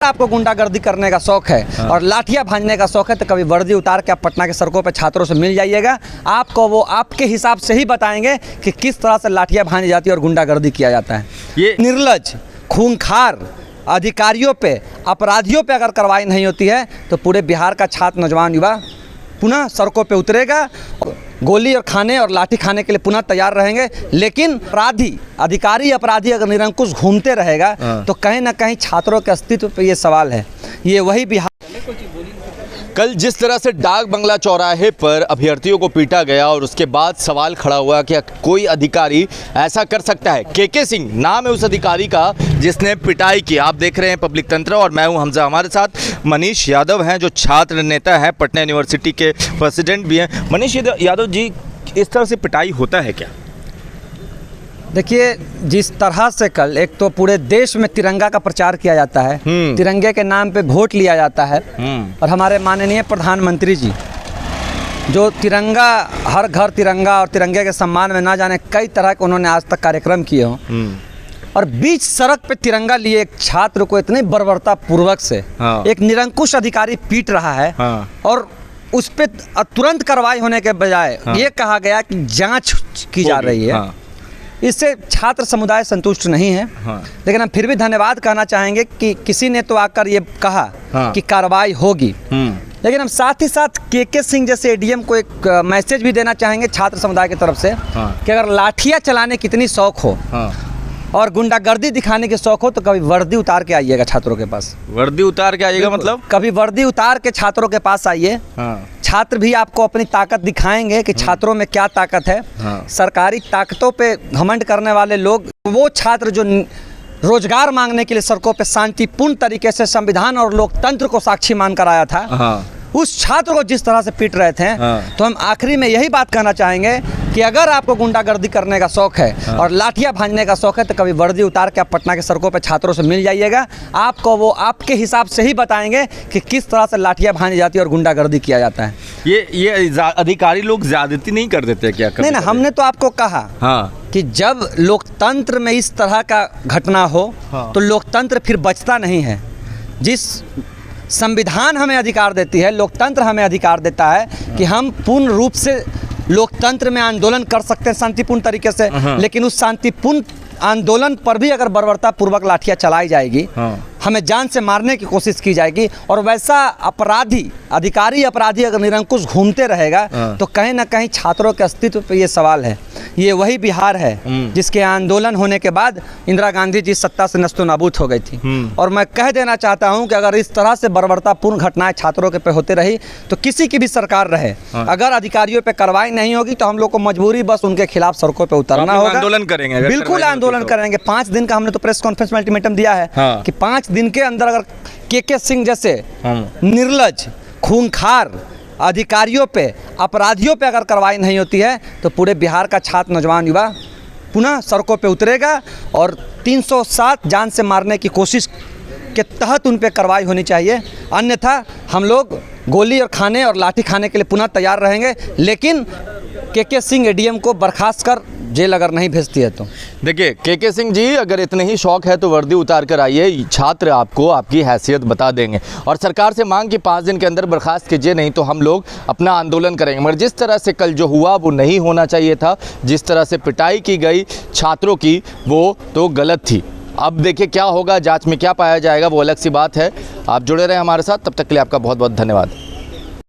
आपको गुंडागर्दी करने का शौक है और लाठियां भांजने का शौक है तो कभी वर्दी उतार के आप पटना के सड़कों पे छात्रों से मिल जाइएगा। आपको वो आपके हिसाब से ही बताएंगे कि किस तरह से लाठियां भांजी जाती है और गुंडागर्दी किया जाता है। ये निर्लज, खूंखार अधिकारियों पे, अपराधियों पे अगर कार्रवाई नहीं होती है तो पूरे बिहार का छात्र, नौजवान, युवा पुनः सड़कों पे उतरेगा, गोली और खाने और लाठी खाने के लिए पुनः तैयार रहेंगे। लेकिन अधिकारी अपराधी अगर निरंकुश घूमते रहेगा तो कहीं ना कहीं छात्रों के अस्तित्व पे ये सवाल है। ये वही बिहार। कल जिस तरह से डाक बंगला चौराहे पर अभ्यर्थियों को पीटा गया और उसके बाद सवाल खड़ा हुआ कि कोई अधिकारी ऐसा कर सकता है। केके सिंह नाम है उस अधिकारी का जिसने पिटाई की। आप देख रहे हैं पब्लिक तंत्र और मैं हूं हमजा। हमारे साथ मनीष यादव हैं जो छात्र नेता हैं, पटना यूनिवर्सिटी के प्रेसिडेंट भी हैं। मनीष यादव जी, इस तरह से पिटाई होता है क्या? देखिए, जिस तरह से कल एक तो पूरे देश में तिरंगा का प्रचार किया जाता है, तिरंगे के नाम पे वोट लिया जाता है और हमारे माननीय प्रधानमंत्री जी जो तिरंगा, हर घर तिरंगा और तिरंगे के सम्मान में ना जाने कई तरह के उन्होंने आज तक कार्यक्रम किए हों, और बीच सड़क पे तिरंगा लिए एक छात्र को इतनी बर्बरता पूर्वक से एक निरंकुश अधिकारी पीट रहा है और उस पर तुरंत कार्रवाई होने के बजाय ये कहा गया कि जांच की जा रही है। इससे छात्र समुदाय संतुष्ट नहीं है। लेकिन हम फिर भी धन्यवाद कहना चाहेंगे कि किसी ने तो आकर ये कहा कि कार्रवाई होगी। लेकिन हम साथ ही साथ केके सिंह जैसे एडीएम को एक मैसेज भी देना चाहेंगे छात्र समुदाय की तरफ से कि अगर लाठियां चलाने की इतनी शौक हो और गुंडागर्दी दिखाने के शौक हो तो कभी वर्दी उतार के आइएगा छात्रों के पास। वर्दी उतार के आइएगा मतलब? कभी वर्दी उतार के छात्रों के पास आइए। छात्र भी आपको अपनी ताकत दिखाएंगे कि छात्रों में क्या ताकत है। सरकारी ताकतों पे घमंड करने वाले लोग, वो छात्र जो रोजगार मांगने के लिए सड़कों पे शांतिपूर्ण तरीके से संविधान और लोकतंत्र को साक्षी मानकर आया था, उस छात्र को जिस तरह से पीट रहे थे, तो हम आखिरी में यही बात कहना चाहेंगे कि अगर आपको गुंडागर्दी करने का शौक है और लाठियां भांजने का शौक है तो कभी वर्दी उतार के आप पटना के सड़कों पे छात्रों से मिल जाइएगा। आपको वो आपके हिसाब से ही बताएंगे कि किस तरह से लाठियां भांजी जाती है और गुंडागर्दी किया जाता है। ये अधिकारी लोग ज्यादती नहीं कर देते क्या? नहीं ना, हमने तो आपको कहा कि जब लोकतंत्र में इस तरह का घटना हो तो लोकतंत्र फिर बचता नहीं है। जिस संविधान हमें अधिकार देती है, लोकतंत्र हमें अधिकार देता है कि हम पूर्ण रूप से लोकतंत्र में आंदोलन कर सकते हैं शांतिपूर्ण तरीके से, लेकिन उस शांतिपूर्ण आंदोलन पर भी अगर बर्बरता पूर्वक लाठियां चलाई जाएगी, हमें जान से मारने की कोशिश की जाएगी और वैसा अधिकारी अपराधी अगर निरंकुश घूमते रहेगा तो कहीं ना कहीं छात्रों के अस्तित्व पे ये सवाल है। ये वही बिहार है जिसके आंदोलन होने के बाद इंदिरा गांधी जी सत्ता से नस्तो नाबूद हो गई थी। और मैं कह देना चाहता हूं कि अगर इस तरह से बर्बरतापूर्ण घटनाएं छात्रों के पे होते रही तो किसी की भी सरकार रहे, अगर अधिकारियों पे कार्रवाई नहीं होगी तो हम लोग को मजबूरी बस उनके खिलाफ सड़कों पे उतरना होगा। आंदोलन करेंगे, बिल्कुल आंदोलन करेंगे। 5 दिन का हमने तो प्रेस कॉन्फ्रेंस में अल्टीमेटम दिया है कि 5 दिन के अंदर अगर केके सिंह जैसे निर्लज, खूंखार अधिकारियों पे, अपराधियों पे अगर कार्रवाई नहीं होती है तो पूरे बिहार का छात्र, नौजवान, युवा पुनः सड़कों पे उतरेगा और 307 जान से मारने की कोशिश के तहत उन पे कार्रवाई होनी चाहिए। अन्यथा हम लोग गोली और खाने और लाठी खाने के लिए पुनः तैयार रहेंगे। लेकिन केके सिंह एडीएम को बर्खास्त कर जेल अगर नहीं भेजती है तो। देखिए केके सिंह जी, अगर इतने ही शौक है तो वर्दी उतार कर आइए, छात्र आपको आपकी हैसियत बता देंगे और सरकार से मांग कि 5 दिन के अंदर बर्खास्त कीजिए, नहीं तो हम लोग अपना आंदोलन करेंगे। मगर जिस तरह से कल जो हुआ वो नहीं होना चाहिए था, जिस तरह से पिटाई की गई छात्रों की वो तो गलत थी। अब देखिए क्या होगा, जांच में क्या पाया जाएगा वो अलग सी बात है। आप जुड़े रहे हमारे साथ, तब तक के लिए आपका बहुत बहुत धन्यवाद।